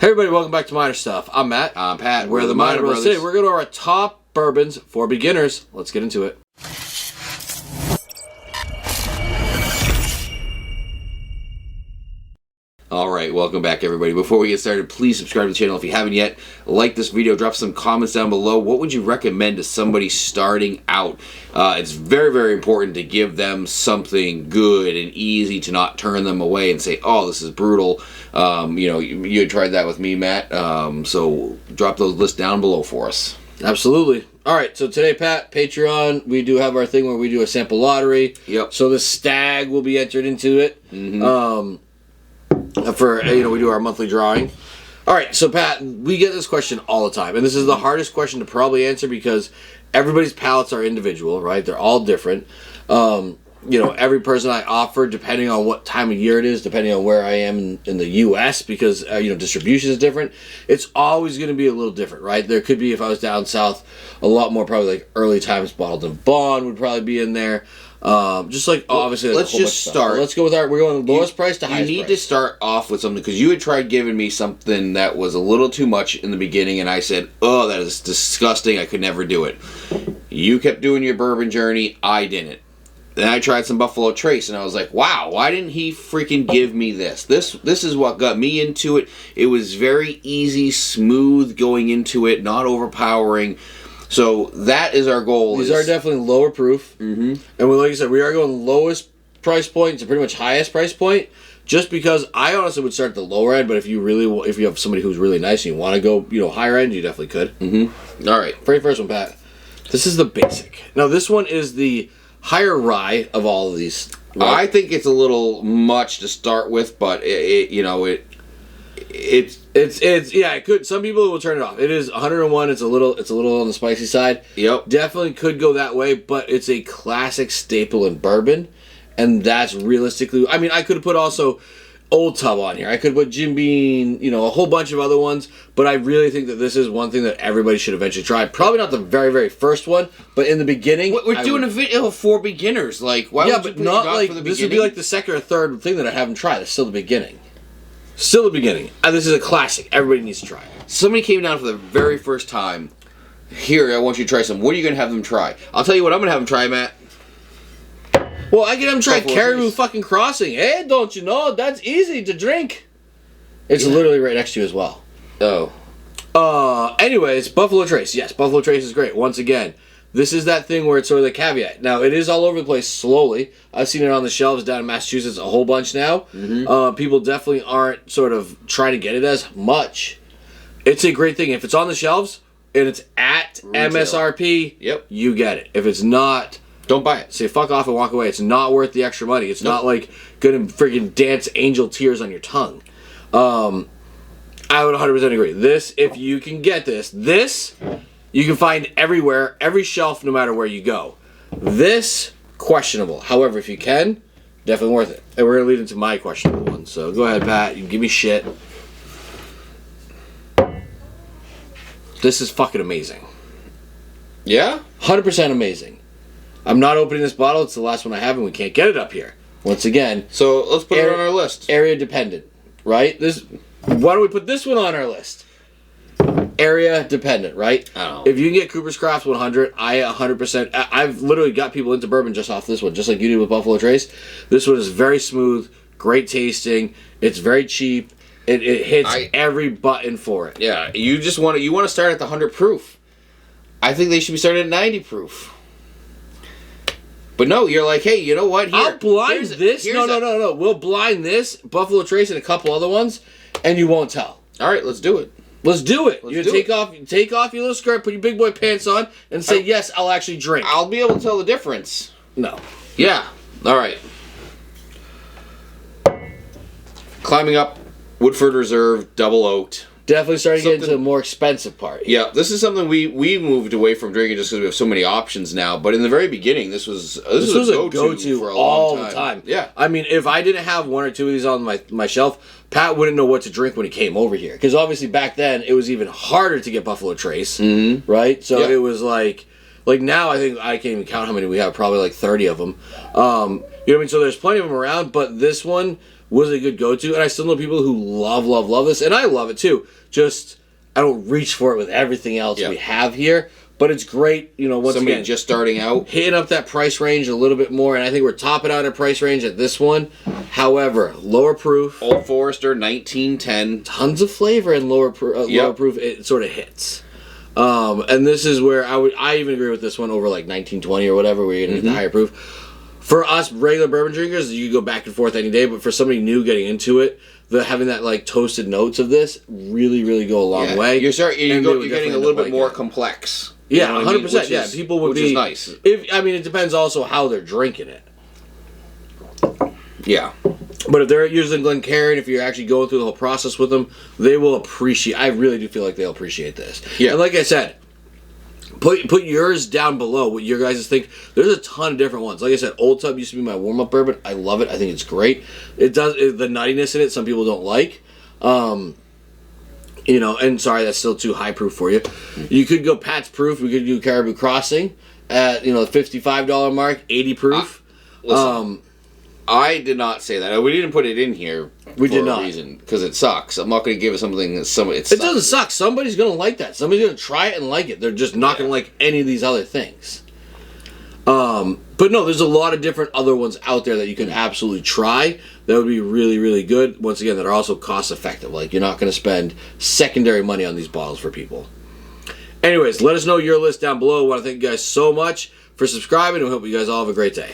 Hey everybody, welcome back to Minor Stuff. I'm Matt. I'm Pat. We're the Minor Brothers. Today we're going to our top bourbons for beginners. Let's get into it. Alright, welcome back everybody. Before we get started, please subscribe to the channel if you haven't yet. Like this video, drop some comments down below. What would you recommend to somebody starting out? It's very, very important to give them something good and easy to not turn them away and say, oh, this is brutal. You had tried that with me, Matt. So drop those lists down below for us. Absolutely. Alright, so today, Pat, Patreon, we do have our thing where we do a sample lottery. Yep. So the stag will be entered into it. Mm-hmm. We do our monthly drawing. All right, so Pat, we get this question all the time, and this is the hardest question to probably answer because everybody's palates are individual, right? They're all different. Every person I offer, depending on what time of year it is, depending on where I am in the U.S., because distribution is different. It's always going to be a little different, right? There could be, if I was down south, a lot more probably like early times bottled and bond would probably be in there. Obviously, let's just start. Let's go with we're going lowest price to highest price. You need to start off with something because you had tried giving me something that was a little too much in the beginning, and I said, "Oh, that is disgusting. I could never do it." You kept doing your bourbon journey. I didn't. Then I tried some Buffalo Trace, and I was like, "Wow, why didn't he freaking give me this? This is what got me into it. It was very easy, smooth going into it, not overpowering." So that is our goal. These are definitely lower proof. Mm-hmm. And like I said, we are going lowest price point to pretty much highest price point. Just because I honestly would start at the lower end, but if you have somebody who's really nice and you want to go, higher end, you definitely could. Mm-hmm. All right, very first one, Pat. This is the basic. Now this one is the higher rye of all of these. Right? I think it's a little much to start with, but it could. Some people will turn it off. It is 101. It's a little on the spicy side. Yep. Definitely could go that way, but it's a classic staple in bourbon, and that's realistically. I mean, I could have put also Old Tub on here. I could put Jim Beam, a whole bunch of other ones, but I really think that this is one thing that everybody should eventually try. Probably not the very, very first one, but in the beginning. We're doing a video for beginners. Like, why would you put not like for the this beginning? Would be like the second or third thing that I haven't tried. It's still the beginning. Still the beginning. This is a classic. Everybody needs to try it. Somebody came down for the very first time. Here, I want you to try some. What are you going to have them try? I'll tell you what I'm going to have them try, Matt. Well, I get them try Caribou fucking Crossing. Hey, don't you know? That's easy to drink. It's literally right next to you as well. Oh. Anyways, Buffalo Trace. Yes, Buffalo Trace is great. Once again, this is that thing where it's sort of the caveat. Now, it is all over the place slowly. I've seen it on the shelves down in Massachusetts a whole bunch now. Mm-hmm. People definitely aren't sort of trying to get it as much. It's a great thing. If it's on the shelves and it's at retail. MSRP, yep, you get it. If it's not, don't buy it. Say fuck off and walk away. It's not worth the extra money. It's not like going to freaking dance angel tears on your tongue. I would 100% agree. This, if you can get this, you can find everywhere, every shelf, no matter where you go. This, questionable. However, if you can, definitely worth it. And we're going to lead into my questionable one. So go ahead, Pat. You can give me shit. This is fucking amazing. Yeah? 100% amazing. I'm not opening this bottle. It's the last one I have, and we can't get it up here. Once again. So let's put it on our list. Area dependent, right? Why don't we put this one on our list? Area dependent, right? If you can get Cooper's Craft 100, I 100%. I've literally got people into bourbon just off this one, just like you did with Buffalo Trace. This one is very smooth, great tasting. It's very cheap. It hits every button for it. Yeah, you want to start at the 100 proof. I think they should be starting at 90 proof. But no, you're like, hey, you know what? Here, I'll blind this. No. We'll blind this, Buffalo Trace, and a couple other ones, and you won't tell. All right, let's do it. Let's do it. You take off your little skirt, put your big boy pants on, and say, yes, I'll actually drink. I'll be able to tell the difference. No. Yeah. All right. Climbing up, Woodford Reserve, double oaked. Definitely starting to get into the more expensive part. Yeah, this is something we moved away from drinking just because we have so many options now. But in the very beginning, this was a go-to for a long time. All the time. Yeah. I mean, if I didn't have one or two of these on my shelf, Pat wouldn't know what to drink when he came over here. Because obviously back then, it was even harder to get Buffalo Trace, right? So it was like now I think I can't even count how many we have, probably like 30 of them. You know what I mean? So there's plenty of them around, but this one was a good go-to, and I still know people who love this, and I love it too. Just I don't reach for it with everything else we have here, but it's great. You know, once somebody again, just starting out, hitting up that price range a little bit more, and I think we're topping out at price range at this one. However, lower proof, Old Forester 1910, tons of flavor in lower proof. It sort of hits. And this is where I even agree with this one over like 1920 or whatever, where you're gonna get the higher proof. For us regular bourbon drinkers, you go back and forth any day. But for somebody new getting into it, having that like toasted notes of this really go a long way. You're getting a little bit more complex. Yeah, 100%. Yeah, people would be. Which is nice. It depends also how they're drinking it. Yeah. But if they're using Glencairn, if you're actually going through the whole process with them, they will appreciate. I really do feel like they'll appreciate this. Yeah. And like I said, put yours down below. What your guys think? There's a ton of different ones. Like I said, Old Tub used to be my warm up bourbon. I love it. I think it's great. The nuttiness in it, some people don't like. You know, and sorry, that's still too high proof for you. You could go Pat's proof. We could do Caribou Crossing at the $55 mark, 80 proof. Listen, I did not say that. We didn't put it in here. We did not, reason because it sucks. I'm not going to give it something that somebody. It doesn't suck. Somebody's going to like that. Somebody's going to try it and like it. They're just not going to like any of these other things. But no, there's a lot of different other ones out there that you can absolutely try. That would be really good. Once again, that are also cost effective. Like you're not going to spend secondary money on these bottles for people. Anyways, let us know your list down below. I want to thank you guys so much for subscribing, and we hope you guys all have a great day.